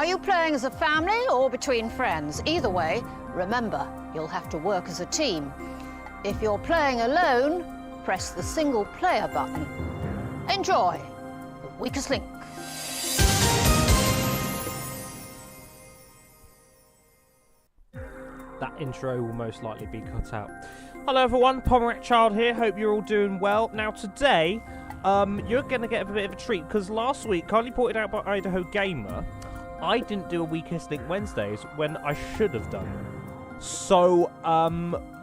Are you playing as a family or between friends? Either way, remember, you'll have to work as a team. If you're playing alone, press the single player button. Enjoy The Weakest Link. That intro will most likely be cut out. Hello everyone, Pomerac Child here, hope you're all doing well. Now today, you're going to get a bit of a treat, because last week, kindly pointed out by Idaho Gamer, I didn't do a Weakest Link Wednesdays when I should have done. So,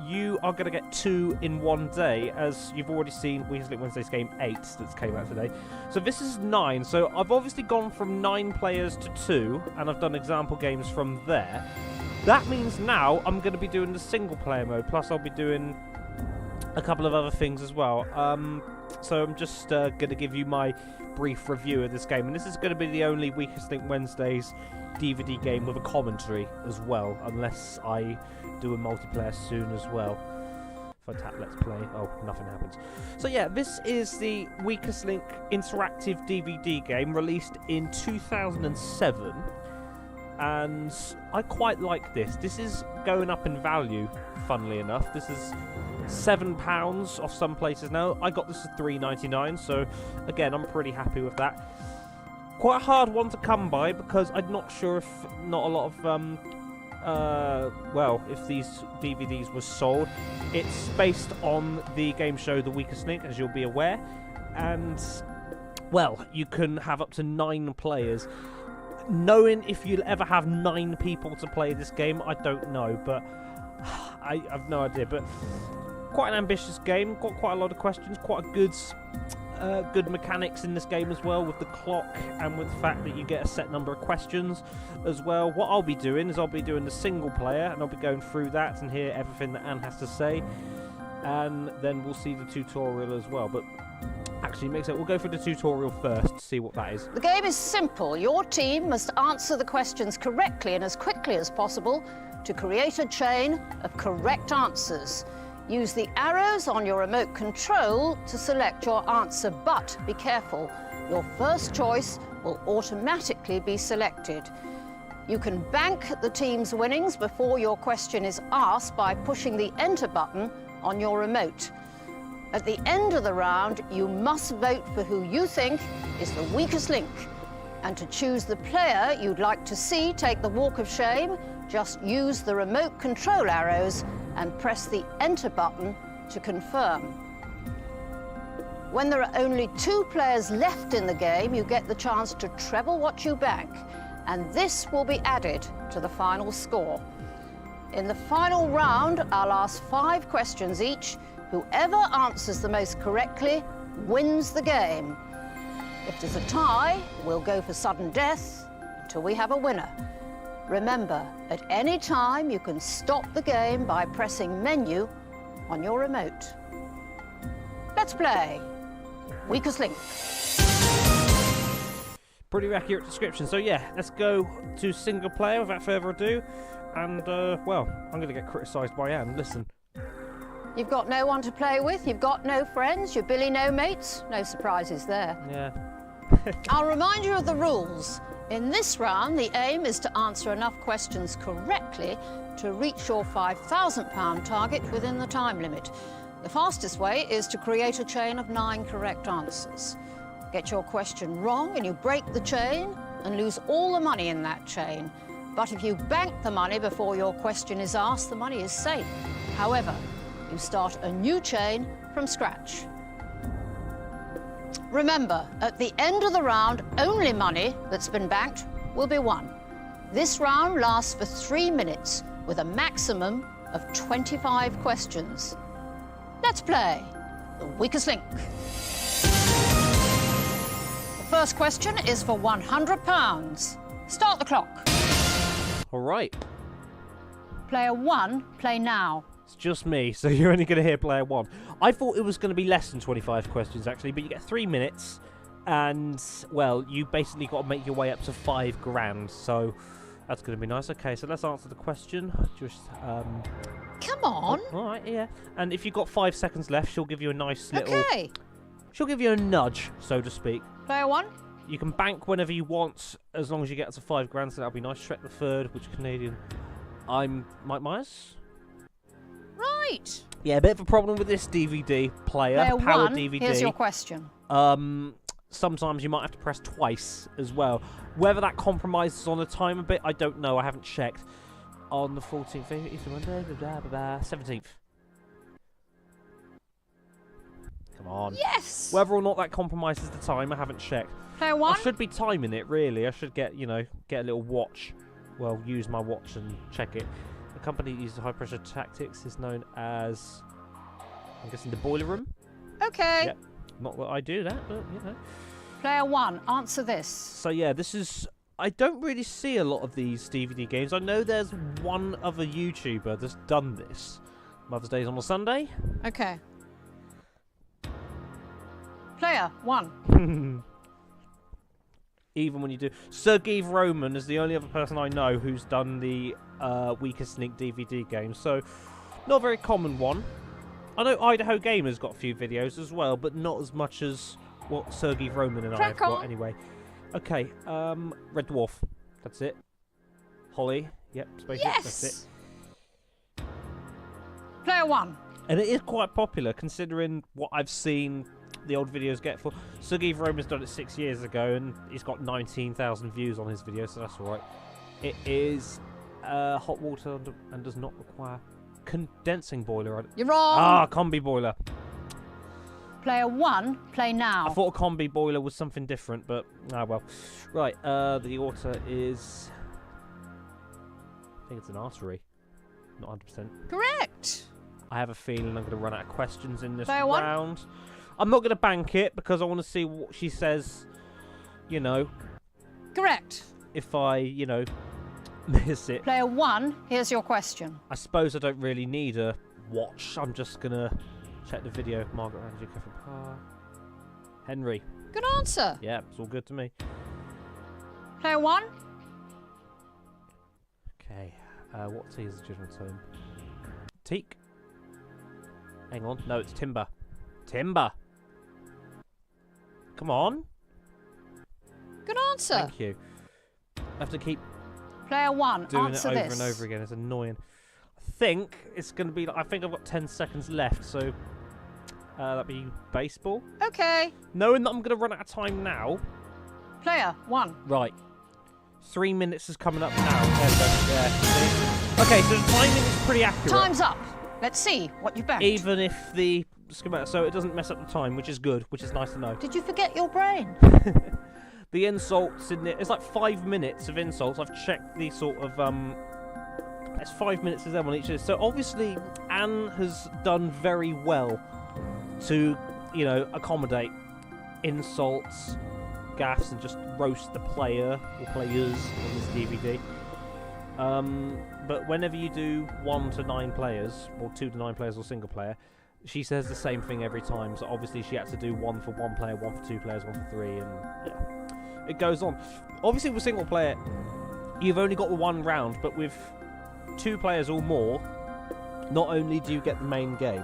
you are going to get 2 in one day, as you've already seen Weakest Link Wednesdays Game 8 that came out today. So this is 9, so I've obviously gone from 9 players to 2, and I've done example games from there. That means now I'm going to be doing the single player mode, plus I'll be doing a couple of other things as well. So I'm just going to give you my brief review of this game, and this is going to be the only Weakest Link Wednesdays DVD game with a commentary as well, unless I do a multiplayer soon as well. If I tap Let's Play, oh, nothing happens. So yeah, this is the Weakest Link interactive DVD game, released in 2007. And I quite like this. This is going up in value, funnily enough. This is £7 off some places now. I got this for $3.99, so again, I'm pretty happy with that. Quite a hard one to come by, because I'm not sure if not a lot of, well, if these DVDs were sold. It's based on the game show The Weakest Link, as you'll be aware. And, well, you can have up to 9 players. Knowing if you'll ever have 9 people to play this game, I don't know, but I have no idea. But quite an ambitious game, got quite a lot of questions, quite a good mechanics in this game as well, with the clock and with the fact that you get a set number of questions as well. What I'll be doing is I'll be doing the single player, and I'll be going through that and hear everything that Anne has to say, and then we'll see the tutorial as well. But actually, makes it. We'll go for the tutorial first to see what that is. The game is simple. Your team must answer the questions correctly and as quickly as possible to create a chain of correct answers. Use the arrows on your remote control to select your answer, but be careful. Your first choice will automatically be selected. You can bank the team's winnings before your question is asked by pushing the Enter button on your remote. At the end of the round, you must vote for who you think is the weakest link. And to choose the player you'd like to see take the walk of shame, just use the remote control arrows and press the Enter button to confirm. When there are only 2 players left in the game, you get the chance to treble what you bank, and this will be added to the final score. In the final round, I'll ask 5 questions each. Whoever answers the most correctly wins the game. If there's a tie, we'll go for sudden death until we have a winner. Remember, at any time you can stop the game by pressing Menu on your remote. Let's play Weakest Link. Pretty accurate description. So yeah, let's go to single player without further ado. And, well, I'm going to get criticised by Anne. Listen. You've got no one to play with, you've got no friends, you're Billy no mates, no surprises there. Yeah. I'll remind you of the rules. In this round, the aim is to answer enough questions correctly to reach your £5,000 target within the time limit. The fastest way is to create a chain of 9 correct answers. Get your question wrong and you break the chain and lose all the money in that chain. But if you bank the money before your question is asked, the money is safe. However, you start a new chain from scratch. Remember, at the end of the round, only money that's been banked will be won. This round lasts for 3 minutes with a maximum of 25 questions. Let's play The Weakest Link. The first question is for £100. Start the clock. All right. Player 1, play now. It's just me, so you're only going to hear player 1. I thought it was going to be less than 25 questions, actually, but you get 3 minutes, and, well, you basically got to make your way up to £5,000, so that's going to be nice. Okay, so let's answer the question. Just, Come on. Oh, all right, yeah. And if you've got 5 seconds left, she'll give you a nice little... Okay. She'll give you a nudge, so to speak. Player 1, You can bank whenever you want, as long as you get up to £5 so that'll be nice. Shrek the Third, which Canadian? I'm Mike Myers. Right. Yeah, a bit of a problem with this DVD player. Player Powered one, DVD. here's your question. Sometimes you might have to press twice as well. Whether that compromises on the time a bit, I don't know. I haven't checked. On the 14th, Easter Monday, 17th. Come on. Yes! Whether or not that compromises the time, I haven't checked. Player one? I should be timing it, really. I should get, get a little watch. Well, use my watch and check it. The company that uses high-pressure tactics is known as, I'm guessing, the Boiler Room? Okay. Yep. Not that I do that, but, Player one, answer this. So, yeah, this is... I don't really see a lot of these DVD games. I know there's one other YouTuber that's done this. Mother's Day is on a Sunday. Okay. Player one. Even when you do... Sergei Roman is the only other person I know who's done the Weakest Link DVD game. So, not a very common one. I know Idaho Gamer's got a few videos as well, but not as much as what Sergei Roman and I have got anyway. Okay, Red Dwarf. That's it. Holly. Yep, Spaceship. Yes! That's it. Player one. And it is quite popular, considering what I've seen the old videos get for. Sergei Roman's done it 6 years ago, and he's got 19,000 views on his video, so that's alright. It is hot water and does not require condensing boiler. You're wrong. Ah, combi boiler. Player one, play now. I thought a combi boiler was something different, but well. Right, the water is... I think it's an artery. Not 100%. Correct. I have a feeling I'm going to run out of questions in this Player one. round. I'm not going to bank it because I want to see what she says, Correct. if I, miss it. Player one, here's your question. I suppose I don't really need a watch. I'm just going to check the video. Margaret Ramsey, Catherine Parr. Henry. Good answer. Yeah, it's all good to me. Player one. Okay, what tea is the children's home? Teak. Hang on. No, it's Timber. Timber. Come on. Good answer. Thank you. I have to keep Player one, doing answer it over this. and over again. It's annoying. I think it's going to be... I think I've got 10 seconds left, so... that'd be baseball. Okay. Knowing that I'm going to run out of time now... Player one. Right. 3 minutes is coming up now. Yeah. Okay, so the timing is pretty accurate. Time's up. Let's see what you banked. Even if the... So it doesn't mess up the time, which is good, which is nice to know. Did you forget your brain? The insults in it... It's like 5 minutes of insults. I've checked the sort of... It's 5 minutes of them on each of this. So obviously, Anne has done very well to, accommodate insults, gaffes, and just roast the player or players on this DVD. But whenever you do 1 to 9 players, or 2 to 9 players, or single player, she says the same thing every time. So obviously she had to do 1 for 1 player, 1 for 2 players, 1 for 3, and yeah, it goes on. Obviously with single player, you've only got the 1 round, but with 2 players or more, not only do you get the main game,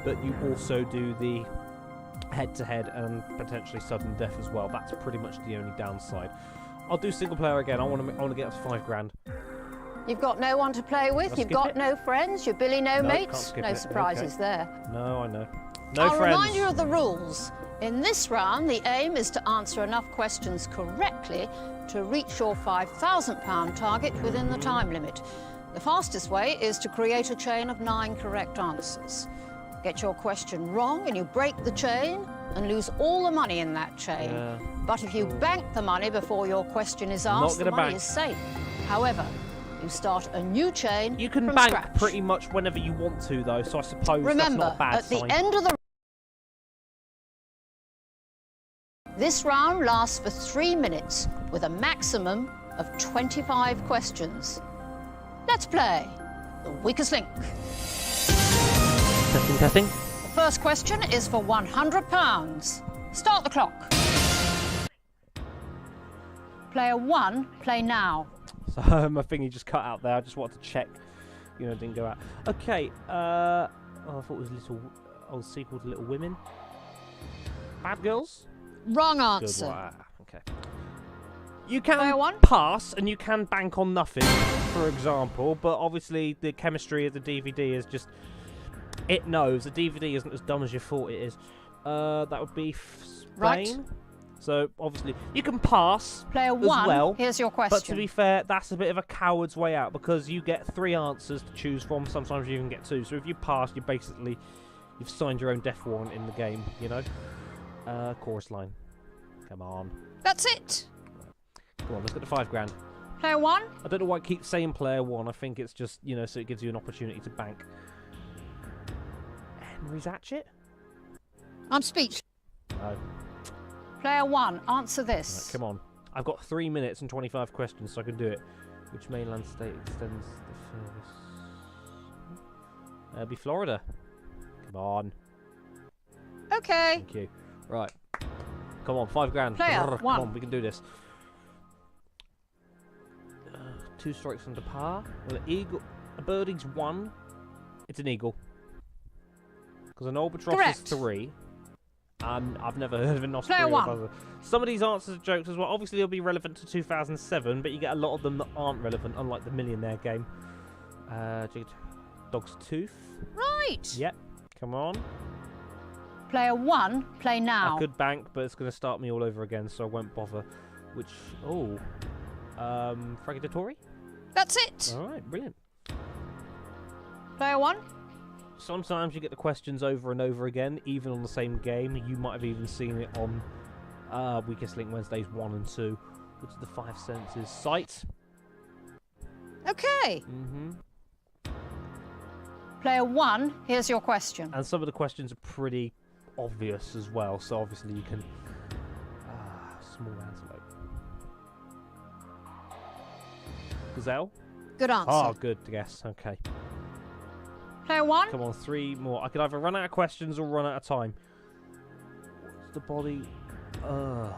but you also do the head-to-head and potentially sudden death as well. That's pretty much the only downside. I'll do single player again. I want to get up to £5 You've got no one to play with. You've got no friends. You're Billy no mates. No surprises there. No, I know. No I'll friends. remind you of the rules. In this round, the aim is to answer enough questions correctly to reach your £5,000 target within the time limit. The fastest way is to create a chain of 9 correct answers. Get your question wrong and you break the chain and lose all the money in that chain. Yeah, but if you bank the money before your question is asked, the money is safe. However, you start a new chain. You can from bank scratch. pretty much whenever you want to, though, so I suppose Remember, that's not a bad at sign. the end of the... This round lasts for 3 minutes with a maximum of 25 questions. Let's play The Weakest Link. Testing, testing. The first question is for £100. Start the clock. Player 1, play now. So my thingy just cut out there. I just wanted to check, it didn't go out. Okay, I thought it was a sequel to Little Women. Bad Girls? Wrong Good answer. one. Okay. You can Player one. pass and you can bank on nothing, for example, but obviously the chemistry of the DVD is just... It knows. The DVD isn't as dumb as you thought it is. That would be Spain. Right. So, obviously, you can pass Player as one, well. here's your question. But to be fair, that's a bit of a coward's way out because you get 3 answers to choose from. Sometimes you even get 2. So if you pass, you've signed your own death warrant in the game, you know? Chorus line. Come on. That's it. Come on, let's get the 5 grand. Player one. I don't know why I keep saying player 1. I think it's just, you know, so it gives you an opportunity to bank. Henry Zatchett? I'm speechless. No. Player one, answer Right, this. come on. I've got 3 minutes and 25 questions, so I can do it. Which mainland state extends the furthest? It'll be Florida. Come on. Okay. Thank you. Right. Come on, 5 grand. Player Come one. on, we can do this. 2 strikes under par. Well, a birdie's 1. It's an eagle. Because an albatross Correct. is 3. I've never heard of an Australia one. buzzer. Some of these answers are jokes as well. Obviously, they'll be relevant to 2007, but you get a lot of them that aren't relevant, unlike the Millionaire game. Dog's Tooth. Right. Yep. Come on. Player one, play now. I could bank, but it's going to start me all over again, so I won't bother. Which... Oh. Fragmentatory? That's it. Alright, brilliant. Player one. Sometimes you get the questions over and over again, even on the same game. You might have even seen it on Weakest Link Wednesdays 1 and 2, which is the 5 senses. Sight. Okay. Player one, here's your question. And some of the questions are pretty obvious as well, so obviously you can... small antelope. Gazelle? Good answer. Oh, good guess. Okay. Player one. Come on, 3 more. I could either run out of questions or run out of time. What's the body? Oh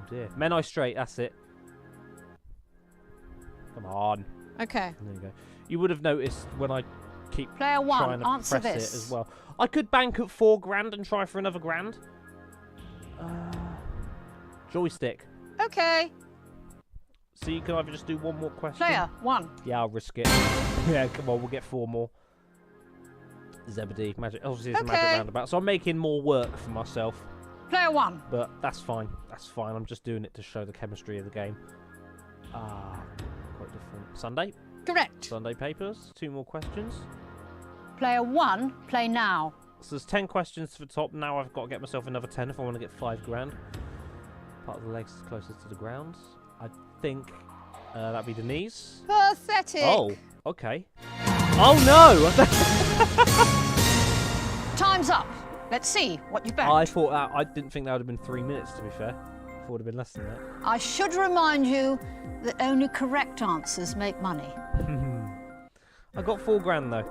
dear. Menai Strait, that's it. Come on. Okay. There you go. You would have noticed when I keep Player one, trying to answer press this. it as well. I could bank at 4 grand and try for another grand. Joystick. Okay. So you can either just do 1 more question. Player one. Yeah, I'll risk it. Yeah, come on, we'll get 4 more. Zebedee, magic. Obviously, it's a magic Okay. roundabout, so I'm making more work for myself. Player one. But that's fine. That's fine. I'm just doing it to show the chemistry of the game. Quite different. Sunday. Correct. Sunday papers. 2 more questions. Player one, play now. So there's 10 questions to the top. Now I've got to get myself another 10 if I want to get 5 grand. Part of the legs is closest to the ground. I think that'd be the knees. Pathetic. Oh, okay. Oh no! Time's up. Let's see what you banked. I thought that. I didn't think that would have been 3 minutes. To be fair, I thought it would have been less than that. I should remind you that only correct answers make money. I got 4 grand though.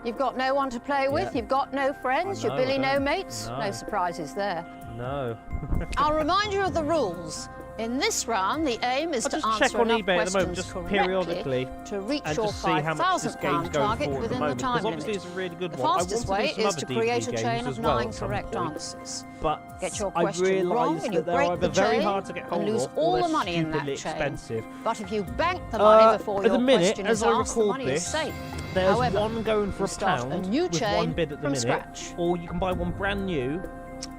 You've got no one to play with, Yeah. you've got no friends, I you're know, Billy I no don't. mates. No. No surprises there. No. I'll remind you of the rules. In this round, the aim is I'll to just answer check on enough eBay at the moment, questions just correctly periodically, to reach and your just see how much this game's £5,000 going target for at the within the moment. time Because obviously limit. it's a really good The one. I fastest want way to do some is to other create DVD a chain games of as well 9 at some correct point. answers. But Get your I question wrong realised and you that they're break either the very chain hard to get and hold lose of, all or the they're money in that stupidly chain. expensive. But if you bank the money before At your the minute, question as is I asked, the record money this, is safe. there's However, one going for you a start pound a new with chain 1 bid at the from minute, scratch. or you can buy one brand new.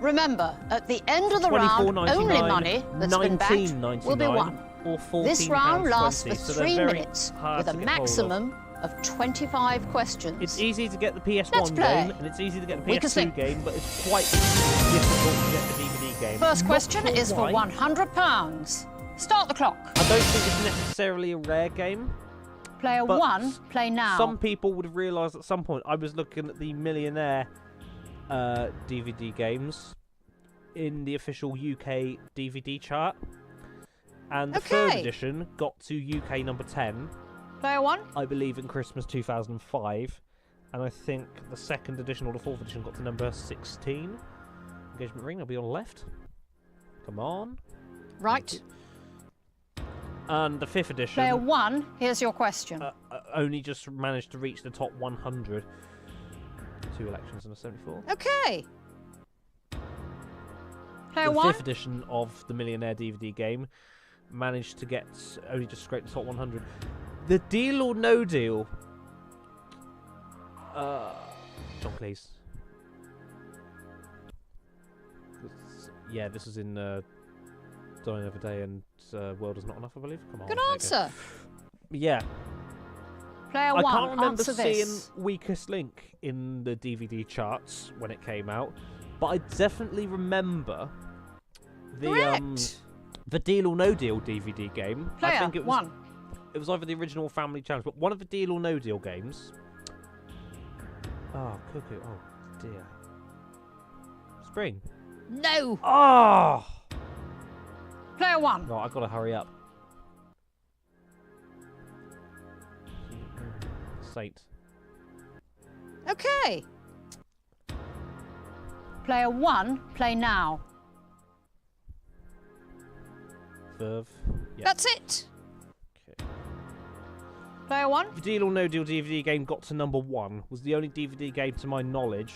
Remember, at the end of the round, only money that's been banked will be won. Or This round lasts for £14.20, so 3 they're very minutes hard with a to get hold of. maximum of 25 questions. It's easy to get the Let's PS1 play. game, and it's easy to get the Weakest PS2 Link. game, but it's quite difficult to get the DVD game. First Not question sure is for why. £100. Start the clock. I don't think it's necessarily a rare game. Player But 1, play now. Some people would have realised at some point. I was looking at the Millionaire DVD games in the official UK DVD chart, and the third Okay. edition got to UK number 10, Player 1, I believe, in Christmas 2005, and I think the second edition or the fourth edition got to number 16. Engagement ring, I'll be on the left. Come on. right. And the fifth edition Player 1, here's your question. only just managed to reach the top 100. 2 elections and a 74. Okay. Player the 1. 5th edition of the Millionaire DVD game, managed to get only just scrape the top 100. The Deal or No Deal. John Cleese. Yeah, this is in Die Another Day and World Is Not Enough, I believe. Come on. Good there you go. answer. Yeah. Player I 1, can't remember answer seeing this. Weakest Link in the DVD charts when it came out, but I definitely remember Correct. the Deal or No Deal DVD game. Player I think it was 1. It was either the original or Family Challenge, but one of the Deal or No Deal games. Oh, Cuckoo. Oh dear. Spring. No. Oh. Player 1. Right, I've got to hurry up. Saint. Okay. Player 1, play now. Verve. Yeah. That's it. Okay. Player 1. The Deal or No Deal DVD game got to number 1. Was the only DVD game, to my knowledge,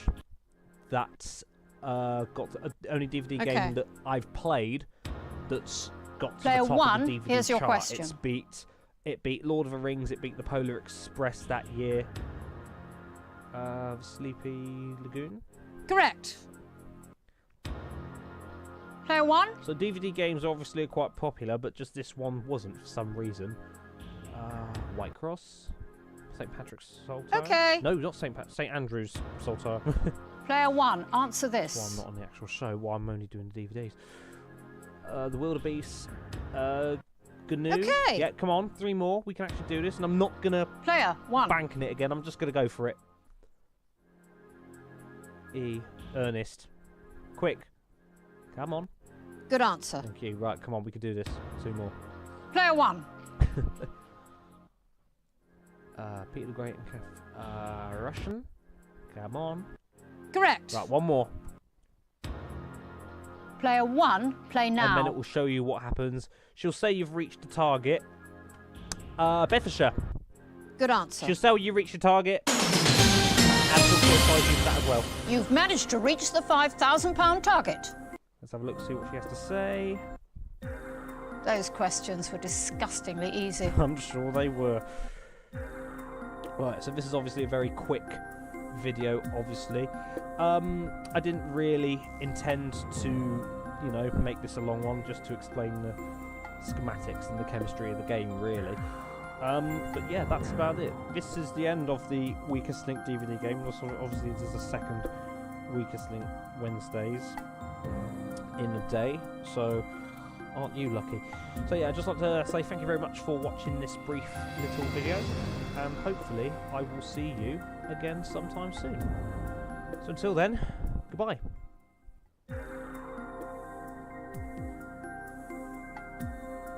that got to, only DVD Okay. game that I've played that's got to Player the top 1, of the DVD here's your chart. question. It beat Lord of the Rings. It beat the Polar Express that year. Sleepy Lagoon. Correct. Player 1. So DVD games obviously are quite popular, but just this one wasn't for some reason. White Cross, St. Patrick's Saltire. Okay. No, not St. Andrew's Saltire. Player 1, answer Well, I'm this. not on the actual show. Why I'm only doing the DVDs. The Wildebeest. GNU. Okay. Yeah, come on, 3 more. We can actually do this, and I'm not gonna Player 1. bank on it again. I'm just gonna go for it. Ernest. Quick. Come on. Good answer. Thank you. Right, come on, we can do this. 2 more. Player 1. Peter the Great and Kath. Russian. Come on. Correct. Right, 1 more. Player 1, play now. And then it will show you what happens. She'll say you've reached the target. Bedfordshire. Good answer. She'll say you reached your target. And she'll advise you that as well. You've managed to reach the £5,000 target. Let's have a look, see what she has to say. Those questions were disgustingly easy. I'm sure they were. Right, so this is obviously a very quick video, obviously. I didn't really intend to, you know, make this a long one, just to explain the schematics and the chemistry of the game, really. But yeah, that's about it. This is the end of the Weakest Link DVD game. Also, obviously, there's a second Weakest Link Wednesdays in a day, so aren't you lucky? So yeah, I'd just like to say thank you very much for watching this brief little video, and hopefully I will see you again sometime soon. So until then, goodbye.